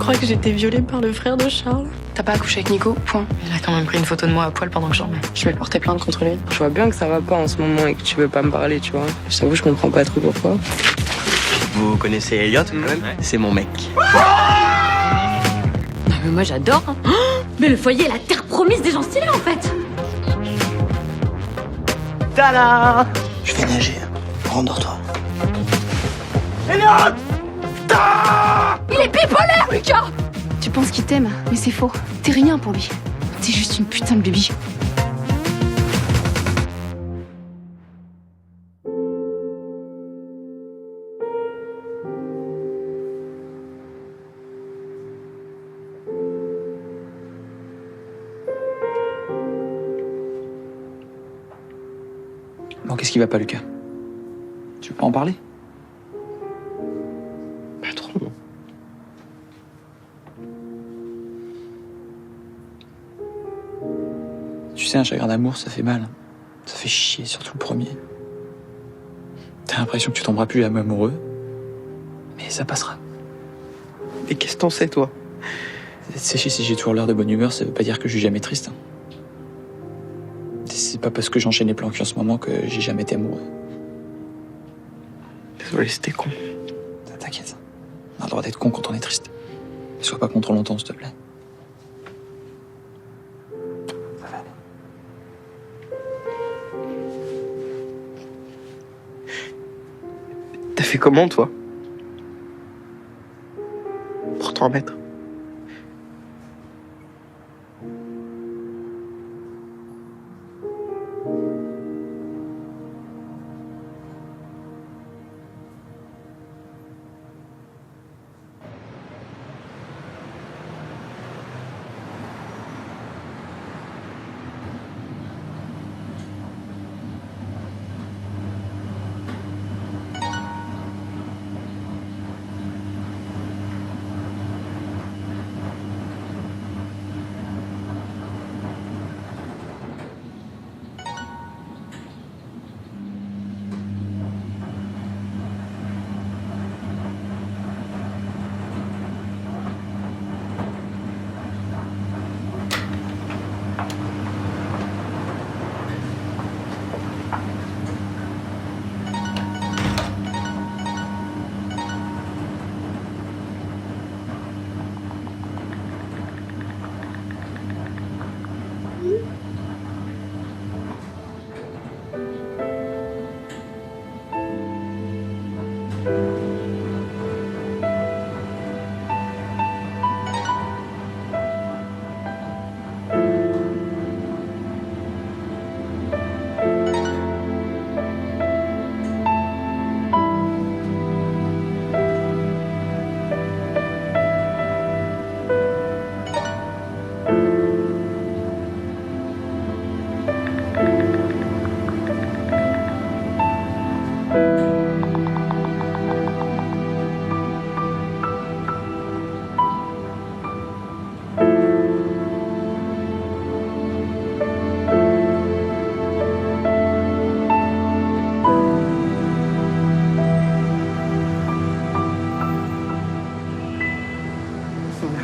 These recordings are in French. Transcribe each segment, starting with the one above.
crois que j'ai été violée par le frère de Charles. T'as pas accouché avec Nico, point. Il a quand même pris une photo de moi à poil pendant que je dormais. Je vais porter plainte contre lui. Je vois bien que ça va pas en ce moment et que tu veux pas me parler, tu vois. Je t'avoue, je comprends pas trop pourquoi. Vous connaissez Elliot quand même? C'est mon mec. Non mais moi j'adore. Hein. Oh, mais le foyer est la terre promise des gens stylés en fait. Tada! Je vais nager. Rendors-toi. Elliot! Il est bipolaire, Lucas. Tu penses qu'il t'aime, mais c'est faux. T'es rien pour lui. T'es juste une putain de baby. Bon, qu'est-ce qui va pas, Lucas? Tu veux pas en parler? Pas trop. Tu sais, un chagrin d'amour, ça fait mal. Ça fait chier, surtout le premier. T'as l'impression que tu tomberas plus jamais amoureux. Mais ça passera. Et qu'est-ce que t'en sais, toi? Sécher, si j'ai toujours l'air de bonne humeur, ça veut pas dire que je suis jamais triste. Hein. C'est pas parce que j'enchaîne les plans cul en ce moment que j'ai jamais été amoureux. Désolé, c'était con. T'inquiète. On a le droit d'être con quand on est triste. Mais sois pas con trop longtemps, s'il te plaît. Ça va aller. T'as fait comment, toi? Pour t'en remettre.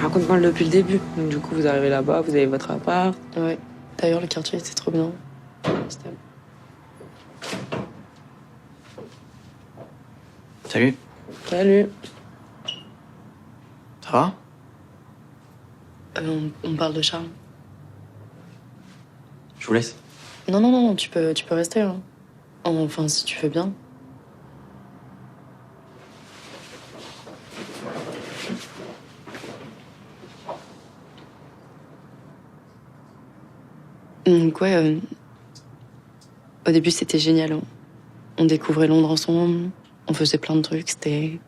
Raconte-moi depuis le début. Donc, du coup, vous arrivez là-bas, vous avez votre appart. Ouais. D'ailleurs, le quartier, c'était trop bien. C'était... Salut. Salut. Ça va? On parle de Charles. Je vous laisse. Non, tu peux rester. Hein. Enfin, si tu veux bien. Donc ouais, au début c'était génial. Hein. On découvrait Londres ensemble, on faisait plein de trucs, c'était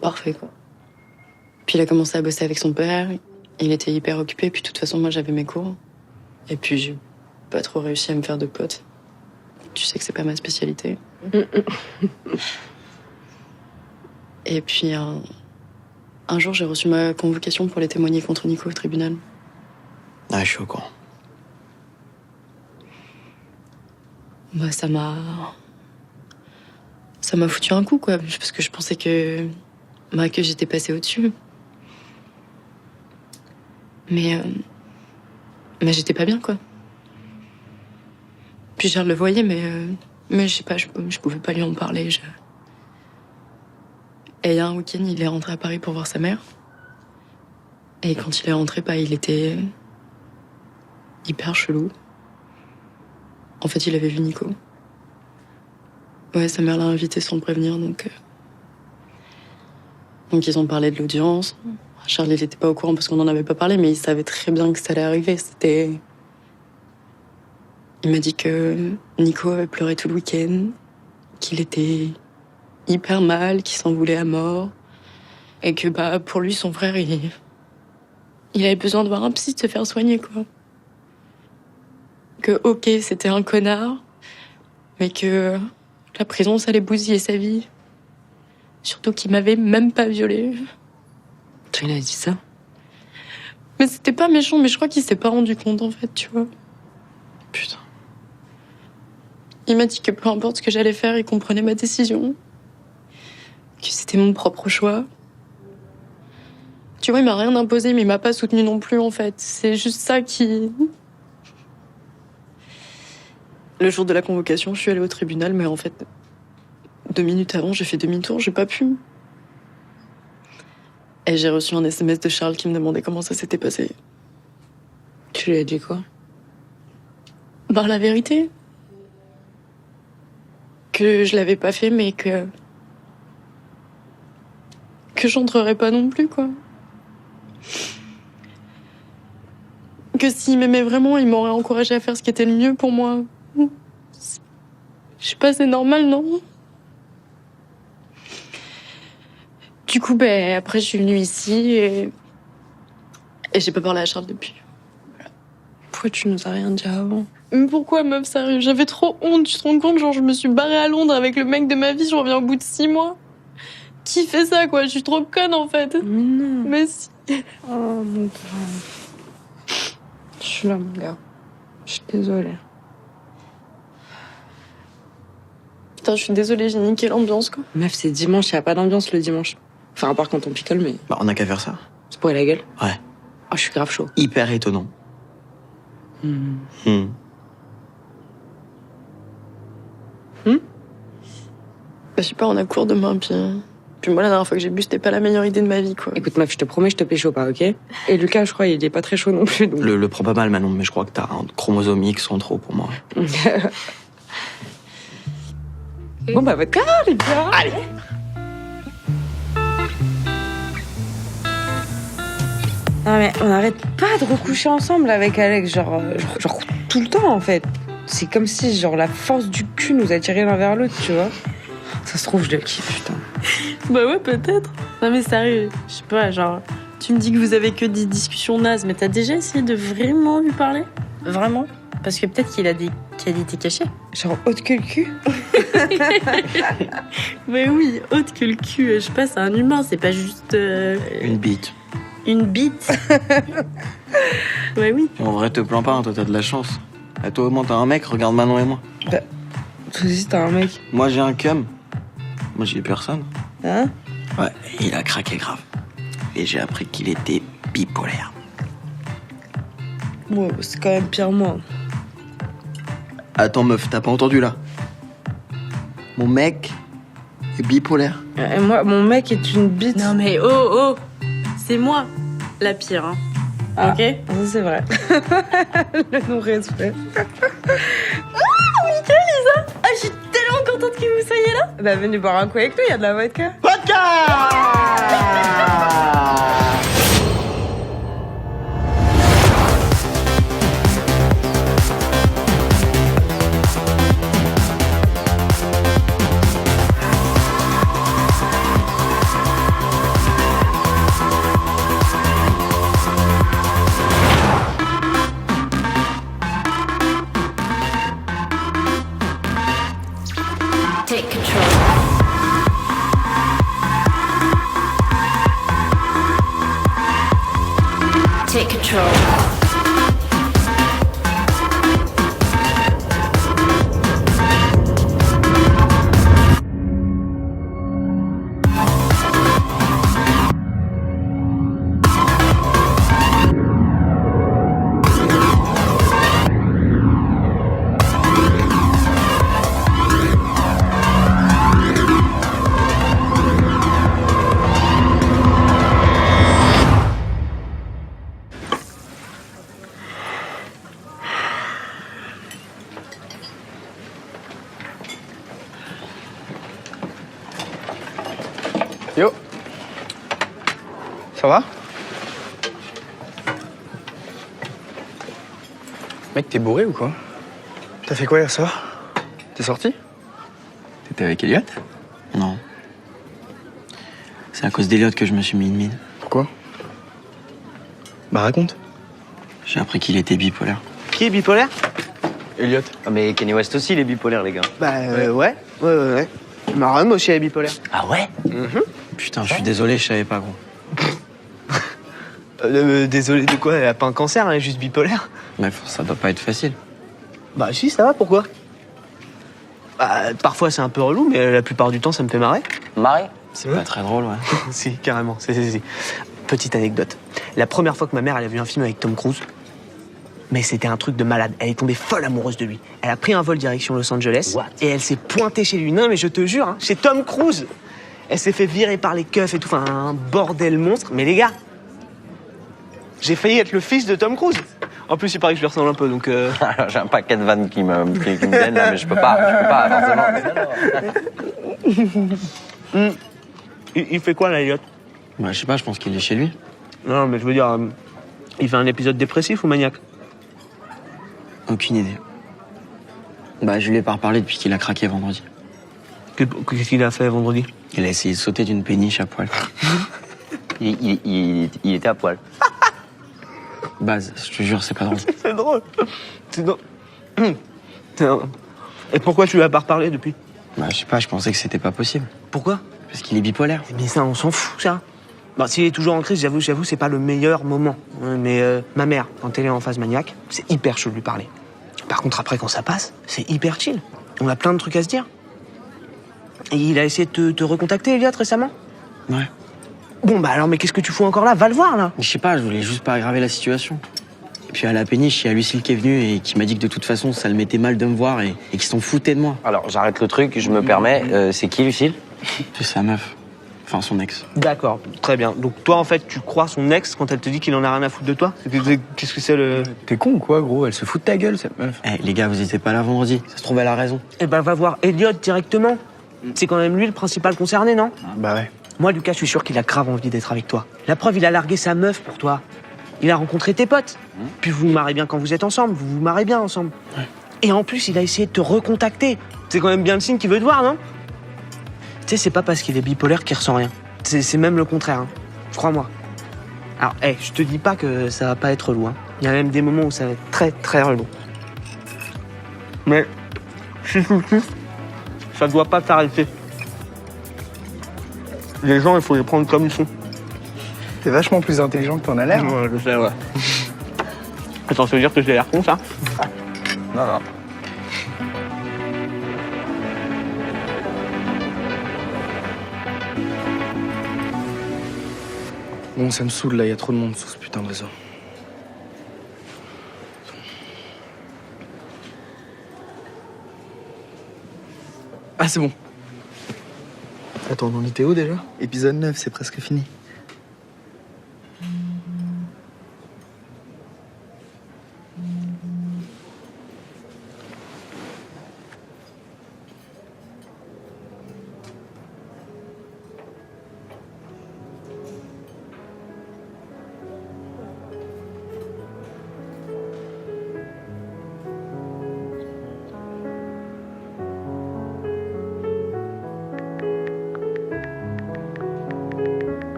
parfait quoi. Puis il a commencé à bosser avec son père, il était hyper occupé, puis de toute façon moi j'avais mes cours. Et puis j'ai pas trop réussi à me faire de potes. Tu sais que c'est pas ma spécialité. Et puis un jour j'ai reçu ma convocation pour aller témoigner contre Nico au tribunal. Ah, je suis au courant. Bah, ça m'a foutu un coup, quoi. Parce que je pensais que j'étais passée au-dessus. Mais j'étais pas bien, quoi. Puis Charles le voyait, mais je sais pas, je pouvais pas lui en parler. Et il y a un week-end, il est rentré à Paris pour voir sa mère. Et quand il est rentré, il était hyper chelou. En fait, il avait vu Nico. Ouais, sa mère l'a invité sans le prévenir, donc ils ont parlé de l'audience. Charles, il était pas au courant parce qu'on en avait pas parlé, mais il savait très bien que ça allait arriver. Il m'a dit que Nico avait pleuré tout le week-end, qu'il était hyper mal, qu'il s'en voulait à mort, et que pour lui, son frère, il avait besoin de voir un psy, de se faire soigner, quoi. Que ok, c'était un connard, mais que la prison, ça allait bousiller sa vie. Surtout qu'il m'avait même pas violée. Il a dit ça? Mais c'était pas méchant, mais je crois qu'il s'est pas rendu compte, en fait, tu vois. Putain. Il m'a dit que peu importe ce que j'allais faire, il comprenait ma décision. Que c'était mon propre choix. Tu vois, il m'a rien imposé, mais il m'a pas soutenu non plus, en fait. C'est juste ça qui... Le jour de la convocation, je suis allée au tribunal, mais en fait, 2 minutes avant, j'ai fait demi-tour, j'ai pas pu. Et j'ai reçu un SMS de Charles qui me demandait comment ça s'était passé. Tu lui as dit quoi? La vérité. Que je l'avais pas fait, mais que j'entrerais pas non plus, quoi. Que s'il m'aimait vraiment, il m'aurait encouragé à faire ce qui était le mieux pour moi. Je sais pas, c'est normal, non? Du coup, après, je suis venue ici et j'ai pas parlé à Charles depuis. Voilà. Pourquoi tu nous as rien dit avant? Mais pourquoi, meuf, sérieux? J'avais trop honte, tu te rends compte? Genre, je me suis barrée à Londres avec le mec de ma vie, je reviens au bout de 6 mois. Qui fait ça, quoi? Je suis trop conne, en fait. Mais non. Mais si. Oh mon Dieu. Je suis là, mon gars. Je suis désolée. Putain, je suis désolée, j'ai niqué l'ambiance, quoi. Meuf, c'est dimanche, y a pas d'ambiance le dimanche. Enfin, à part quand on picole, mais On a qu'à faire ça. c'est pour la gueule. Ouais. Oh, je suis grave chaud. Hyper étonnant. Je sais pas, on a cours demain, puis moi, la dernière fois que j'ai bu, c'était pas la meilleure idée de ma vie, quoi. Écoute, meuf, je te promets, je te pécho pas, ok? Et Lucas, je crois, il est pas très chaud non plus, donc... Le prends pas mal, Manon, mais je crois que t'as un chromosome X en trop pour moi. Bon, votre cas, les gars. Allez. Non, mais on arrête pas de recoucher ensemble avec Alex, genre tout le temps, en fait. C'est comme si, la force du cul nous attirait l'un vers l'autre, tu vois. Ça se trouve, je le kiffe, putain. Bah ouais, peut-être. Non mais sérieux, je sais pas, tu me dis que vous avez que des discussions nazes, mais t'as déjà essayé de vraiment lui parler? Vraiment? Parce que peut-être qu'il a des qualités cachées. Genre haute que le cul. Mais oui, autre que le cul, je sais pas, c'est un humain, c'est pas juste... Une bite. Une bite. Ouais, oui. En vrai, te plains pas, hein, toi t'as de la chance. Et toi au moins t'as un mec, regarde Manon et moi. Toi aussi, t'as un mec. Moi j'ai un cum. Moi j'ai personne. Hein? Ouais, et il a craqué grave. Et j'ai appris qu'il était bipolaire. Bon, c'est quand même pire moi. Attends meuf, t'as pas entendu là? Mon mec est bipolaire. Et moi, mon mec est une bite. Non mais oh, c'est moi la pire, hein. Ah, Ok? ça c'est vrai. Le non-respect. Ah, je suis tellement contente que vous soyez là. Bah, venez boire un coup avec nous, y a de la vodka. Take control. Take control. Ça va? Mec, t'es bourré ou quoi? T'as fait quoi hier soir? T'es sorti? T'étais avec Elliot? Non. C'est à cause d'Eliott que je me suis mis une mine. Pourquoi? Bah raconte. J'ai appris qu'il était bipolaire. Qui est bipolaire? Elliot. Ah, mais Kanye West aussi, il est bipolaire, les gars. Bah, ouais. Maron aussi, elle est bipolaire. Ah ouais? Putain, je suis désolé, je savais pas, gros. Désolé de quoi? Elle a pas un cancer, elle est juste bipolaire. Mais ça doit pas être facile. Bah, si, ça va, pourquoi? Bah, parfois c'est un peu relou, mais la plupart du temps, ça me fait marrer. Marie? C'est pas très drôle, ouais. Si, carrément. Si. Petite anecdote. La première fois que ma mère elle a vu un film avec Tom Cruise, mais c'était un truc de malade. Elle est tombée folle amoureuse de lui. Elle a pris un vol direction Los Angeles et elle s'est pointée chez lui. Non, mais je te jure, hein, chez Tom Cruise. Elle s'est fait virer par les keufs et tout. Enfin, un bordel monstre. Mais les gars, j'ai failli être le fils de Tom Cruise. En plus, il paraît que je lui ressemble un peu, donc... J'ai un paquet de vannes qui me viennent là, mais je peux pas, forcément. Il fait quoi, là, Elliot? Bah, je sais pas, je pense qu'il est chez lui. Non, mais je veux dire, il fait un épisode dépressif ou maniaque? Aucune idée. Bah, je lui ai pas reparlé depuis qu'il a craqué vendredi. Qu'est-ce qu'il a fait vendredi? Il a essayé de sauter d'une péniche à poil. Il était à poil. Base, je te jure, c'est pas drôle. C'est drôle. C'est drôle. Et pourquoi tu lui as pas reparlé depuis? Bah, je sais pas, je pensais que c'était pas possible. Pourquoi? Parce qu'il est bipolaire. Mais ça, on s'en fout, ça. Bon, s'il est toujours en crise, j'avoue, c'est pas le meilleur moment. Mais ma mère, quand elle est en phase maniaque, c'est hyper chaud de lui parler. Par contre, après, quand ça passe, c'est hyper chill. On a plein de trucs à se dire. Et il a essayé de te recontacter, Elliot, récemment? Ouais. Bon, bah alors, mais qu'est-ce que tu fous encore là? Va le voir, là. Je sais pas, je voulais juste pas aggraver la situation. Et puis à la péniche, il y a Lucille qui est venue et qui m'a dit que de toute façon, ça le mettait mal de me voir et qu'ils s'en foutaient de moi. Alors, j'arrête le truc, je me permets. C'est qui, Lucille? C'est sa meuf. Enfin, son ex. D'accord, très bien. Donc toi, en fait, tu crois son ex quand elle te dit qu'il en a rien à foutre de toi? Qu'est-ce que c'est le... T'es con ou quoi, gros? Elle se fout de ta gueule, cette meuf. Eh, les gars, vous étiez pas là vendredi. Ça se trouve, elle a raison. Eh ben, va voir Elliot directement. C'est quand même lui le principal concerné, non? Bah ouais. Moi, Lucas, je suis sûr qu'il a grave envie d'être avec toi. La preuve, il a largué sa meuf pour toi. Il a rencontré tes potes. Puis vous vous marrez bien quand vous êtes ensemble. Vous vous marrez bien ensemble. Ouais. Et en plus, il a essayé de te recontacter. C'est quand même bien le signe qu'il veut te voir, non? Tu sais, c'est pas parce qu'il est bipolaire qu'il ressent rien. C'est même le contraire, hein. Crois-moi. Alors, je te dis pas que ça va pas être relou, hein. Il y a même des moments où ça va être très, très relou. Mais, ça doit pas t'arrêter. Les gens, il faut les prendre comme ils sont. T'es vachement plus intelligent que t'en as l'air. Hein. Ouais, je sais, ouais. Attends, ça veut dire que j'ai l'air con, ça? Non. Bon, ça me saoule là, y a trop de monde sur ce putain de réseau. Ah, c'est bon. Attends, on en était où déjà? Épisode 9, c'est presque fini.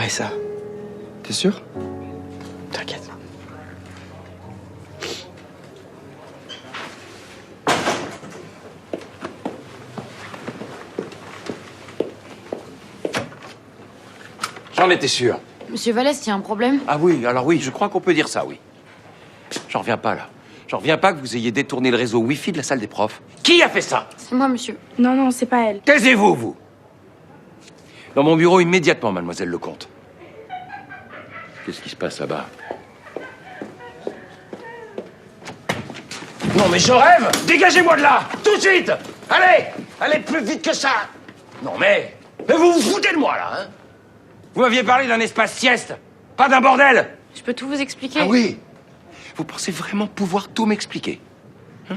ça. T'es sûr? T'inquiète. J'en étais sûr. Monsieur Vallès, il y a un problème? Ah oui, alors oui, je crois qu'on peut dire ça, oui. J'en reviens pas, là. J'en reviens pas que vous ayez détourné le réseau Wi-Fi de la salle des profs. Qui a fait ça? C'est moi, monsieur. Non, non, c'est pas elle. Taisez-vous, vous! Dans mon bureau immédiatement, mademoiselle Lecomte. Qu'est-ce qui se passe là-bas? Non, mais je rêve! Dégagez-moi de là! Tout de suite! Allez! Allez plus vite que ça! Non, mais vous vous foutez de moi, là, hein? Vous m'aviez parlé d'un espace sieste, pas d'un bordel! Je peux tout vous expliquer. Ah oui? Vous pensez vraiment pouvoir tout m'expliquer? Hein?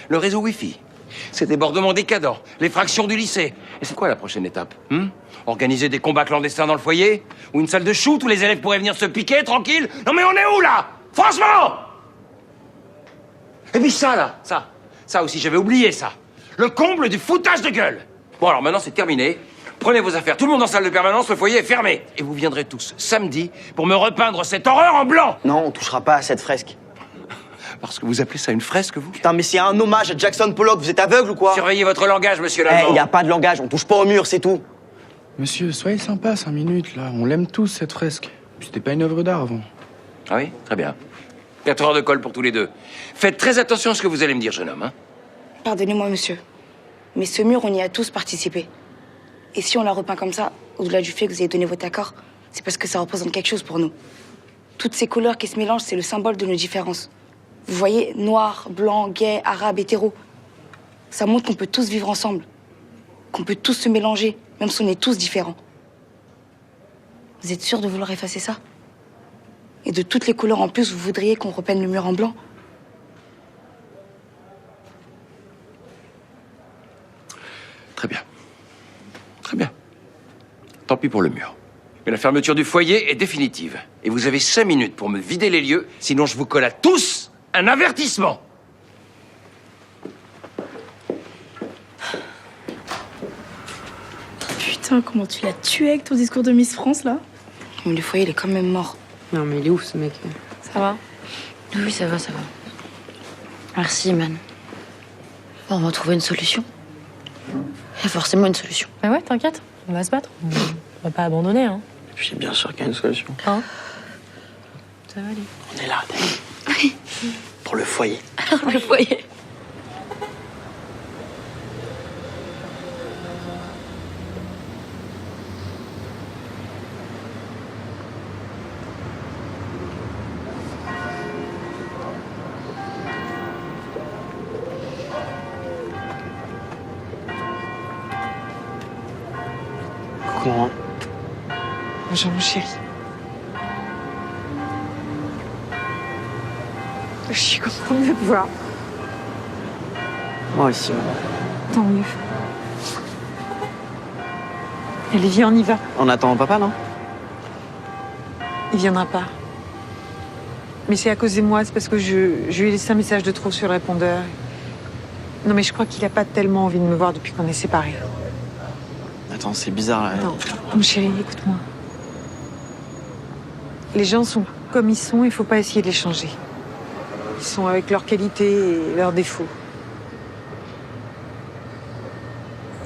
Le réseau Wi-Fi, ces débordements décadents, les fractions du lycée. Et c'est quoi la prochaine étape? Organiser des combats clandestins dans le foyer? Ou une salle de shoot où les élèves pourraient venir se piquer, tranquille? Non mais on est où, là? Franchement! Et puis ça, là, ça aussi, j'avais oublié ça. Le comble du foutage de gueule. Bon, alors maintenant, c'est terminé. Prenez vos affaires, tout le monde en salle de permanence, le foyer est fermé. Et vous viendrez tous samedi pour me repeindre cette horreur en blanc. Non, on touchera pas à cette fresque. Parce que vous appelez ça une fresque, vous? Putain, mais c'est un hommage à Jackson Pollock, vous êtes aveugle ou quoi? Surveillez votre langage, monsieur Eh, Lallement. y a pas de langage, on touche pas au mur, c'est tout. Monsieur, soyez sympa 5 minutes, là. On l'aime tous, cette fresque. C'était pas une œuvre d'art avant. Ah oui? Très bien. 4 heures de colle pour tous les deux. Faites très attention à ce que vous allez me dire, jeune homme, hein? Pardonnez-moi, monsieur. Mais ce mur, on y a tous participé. Et si on l'a repeint comme ça, au-delà du fait que vous ayez donné votre accord, c'est parce que ça représente quelque chose pour nous. Toutes ces couleurs qui se mélangent, c'est le symbole de nos différences. Vous voyez, noir, blanc, gay, arabe, hétéro. Ça montre qu'on peut tous vivre ensemble. Qu'on peut tous se mélanger, même si on est tous différents. Vous êtes sûr de vouloir effacer ça? Et de toutes les couleurs en plus, vous voudriez qu'on repeigne le mur en blanc? Très bien. Très bien. Tant pis pour le mur. Mais la fermeture du foyer est définitive. Et vous avez 5 minutes pour me vider les lieux, sinon je vous colle à tous un avertissement. Putain, comment tu l'as tué avec ton discours de Miss France, là? Mais le foyer, il est quand même mort. Non, mais il est ouf, ce mec. Ça va? Oui, ça va, ça va. Merci, man. Bon, on va trouver une solution. Il y a forcément une solution. Mais ouais, t'inquiète, on va se battre. On va pas abandonner, hein. Puis bien sûr qu'il y a une solution. Hein? Ça va aller. On est là, Dani. Pour le foyer. Le foyer. Comment? Bonjour, mon chéri. Je suis contente de te voir. Moi aussi. Tant mieux. Allez, viens, on y va. On attend papa, non? Il viendra pas. Mais c'est à cause de moi, c'est parce que je lui ai laissé un message de trop sur le répondeur. Non, mais je crois qu'il a pas tellement envie de me voir depuis qu'on est séparés. Attends, c'est bizarre, là. Non, mon chéri, écoute-moi. Les gens sont comme ils sont, il faut pas essayer de les changer. Ils sont avec leurs qualités et leurs défauts.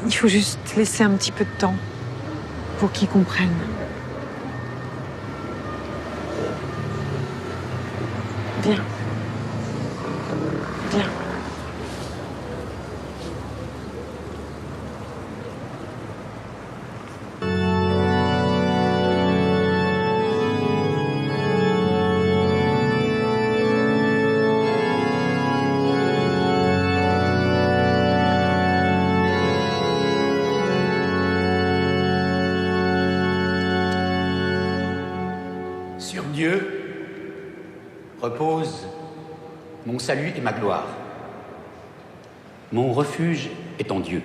Il faut juste laisser un petit peu de temps pour qu'ils comprennent. Viens. Viens. Sur Dieu repose mon salut et ma gloire. Mon refuge est en Dieu.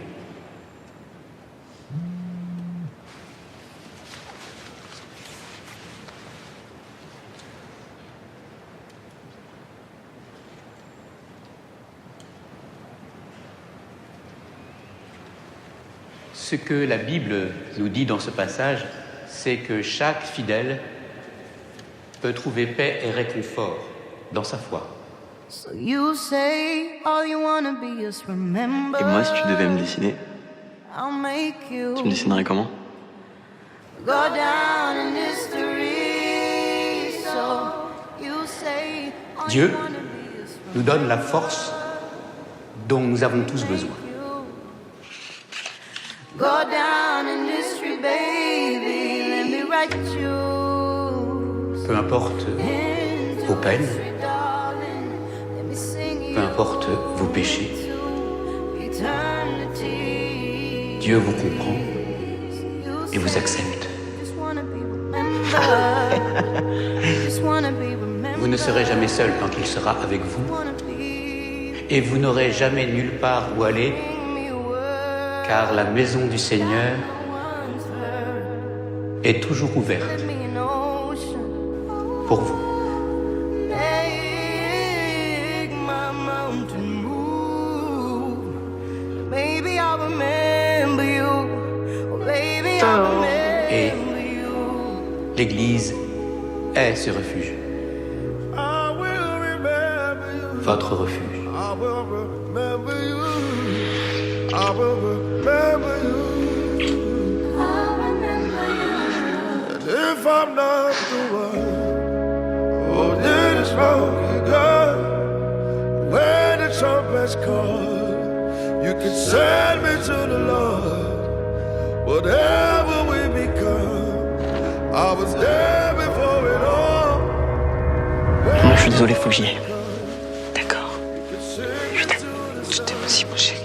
Ce que la Bible nous dit dans ce passage c'est que chaque fidèle peut trouver paix et réconfort dans sa foi. Et moi, si tu devais me dessiner, tu me dessinerais comment? Dieu nous donne la force dont nous avons tous besoin. Peu importe vos peines, peu importe vos péchés, Dieu vous comprend et vous accepte. Vous ne serez jamais seul quand il sera avec vous. Et vous n'aurez jamais nulle part où aller, car la maison du Seigneur est toujours ouverte pour vous. Et l'Église est ce refuge. Votre refuge. If I'm not the one, oh, then it's wrong, God. When the trumpets call, you can send me to the Lord. Whatever we become, I was there before it all. Moi, je suis désolé, faut que j'y aille. D'accord. Je t'aime aussi, mon chéri.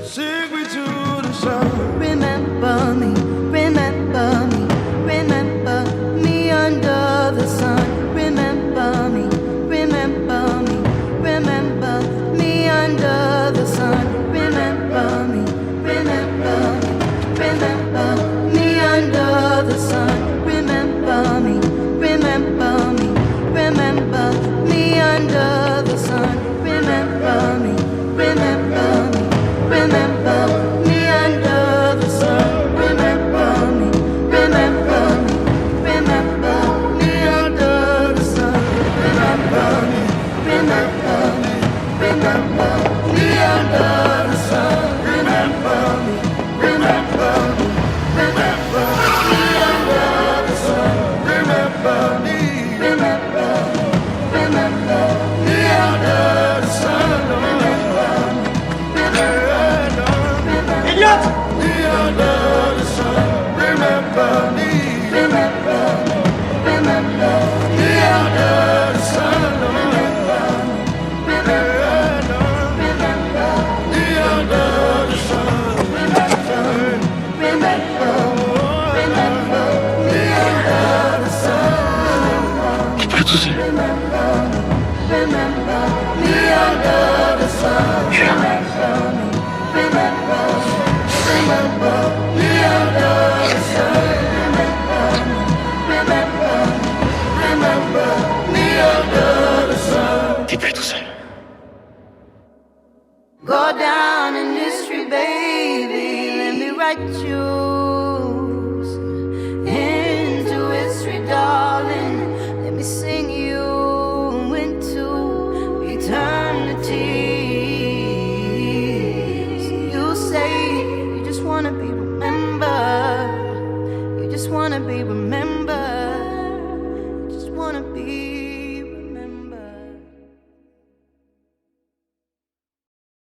Sing me to the sun. Remember me, remember me, remember me under the sun. Remember me, remember me, remember me under the sun. Remember me, remember me, remember me under the sun. Remember me, remember me, remember me under the sun. Remember me, remember me. Remember me under the sun. Remember me, remember me, remember me under the sun. Remember me, remember me, remember me under the sun. Remember me, remember me, remember me under the sun. Remember me, remember me, remember me under the sun. Elliot! Under the sun, remember me. Remember me, remember me under the sun. Remember me, remember me under the sun. Remember me, remember me under the sun. T'es plus tout seul. Remember me under the sun. Je suis là. Remember me under the sun. Remember me under the sun. T'es plus tout seul. Go down.